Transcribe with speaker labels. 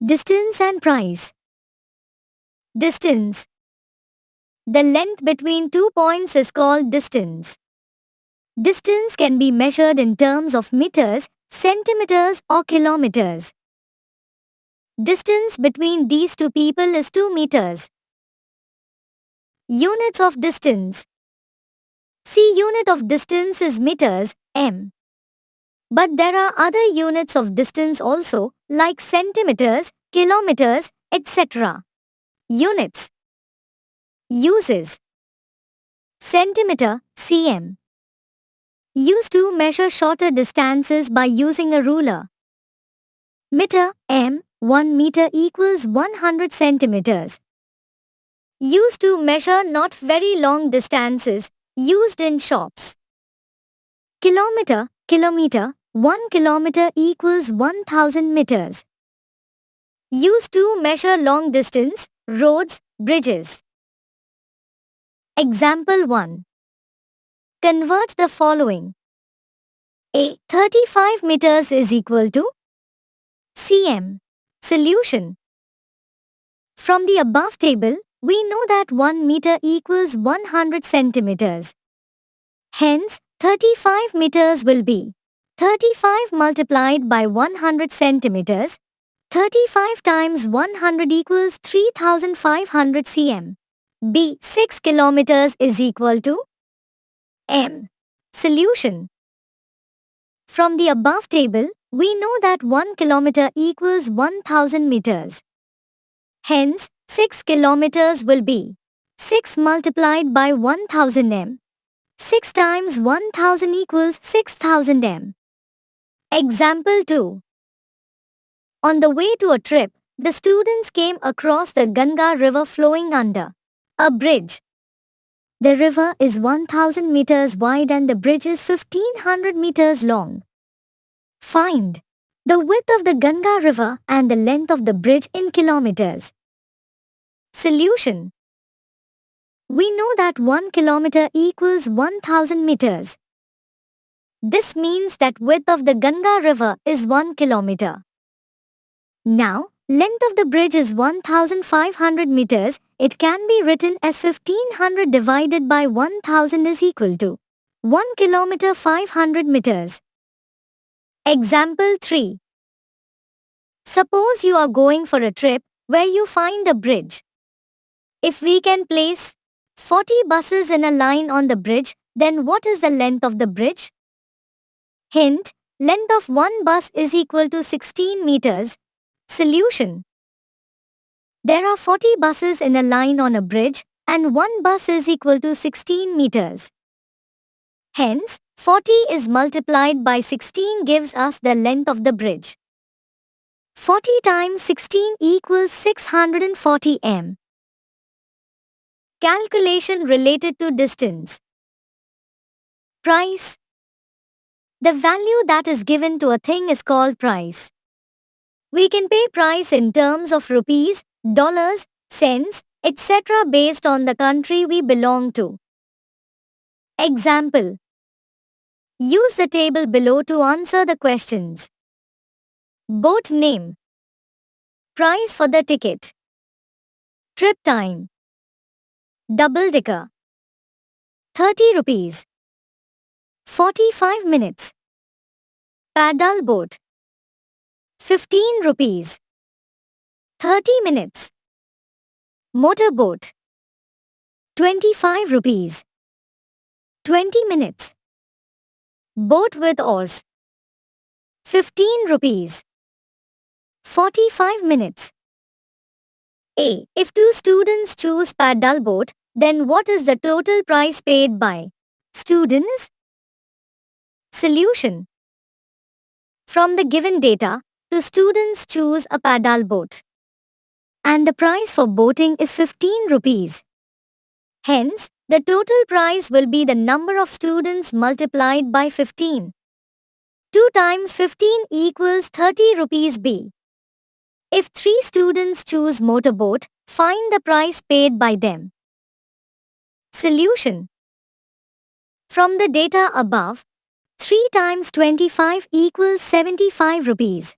Speaker 1: Distance and price. Distance. The length between 2 points is called distance. Distance can be measured in terms of meters, centimeters or kilometers. Distance between these two people is 2 meters. Units of distance. See, unit of distance is meters, m. But there are other units of distance also, like centimeters, kilometers, etc. Units. Uses. Centimeter, cm. Used to measure shorter distances by using a ruler. Meter, m, 1 meter equals 100 centimeters. Used to measure not very long distances, used in shops. Kilometer, kilometer, 1 kilometer equals 1000 meters. Used to measure long distance, roads, bridges. Example 1. Convert the following. A. 35 meters is equal to cm. Solution. From the above table, we know that 1 meter equals 100 centimeters. Hence, 35 meters will be 35 multiplied by 100 centimeters. 35 times 100 equals 3500 cm. B. 6 kilometers is equal to m. Solution. From the above table, we know that 1 kilometer equals 1000 meters. Hence, 6 kilometers will be 6 multiplied by 1000 m. 6 times 1000 equals 6000 m. Example 2. On the way to a trip, the students came across the Ganga river flowing under a bridge. The river is 1000 meters wide and the bridge is 1500 meters long. Find the width of the Ganga river and the length of the bridge in kilometers. Solution. We know that 1 kilometer equals 1000 meters. This means that width of the Ganga river is 1 kilometer. Now, length of the bridge is 1500 meters. It can be written as 1500 divided by 1000 is equal to 1 kilometer 500 meters. Example 3. Suppose you are going for a trip where you find a bridge. If we can place 40 buses in a line on the bridge, then what is the length of the bridge? Hint, length of one bus is equal to 16 meters. Solution. There are 40 buses in a line on a bridge and one bus is equal to 16 meters. Hence, 40 is multiplied by 16 gives us the length of the bridge. 40 times 16 equals 640 m. Calculation related to distance. Price. The value that is given to a thing is called price. We can pay price in terms of rupees, dollars, cents, etc. based on the country we belong to. Example. Use the table below to answer the questions. Boat name. Price for the ticket. Trip time. Double decker. 30 rupees. 45 minutes. Paddle boat. 15 rupees. 30 minutes. Motorboat. 25 rupees. 20 minutes. Boat with oars. 15 rupees. 45 minutes. A. If two students choose paddle boat, then what is the total price paid by students? Solution. From the given data, the students choose a paddle boat. And the price for boating is 15 rupees. Hence, the total price will be the number of students multiplied by 15. 2 times 15 equals 30 rupees B. If 3 students choose motorboat, find the price paid by them. Solution. From the data above, 3 times 25 equals 75 rupees.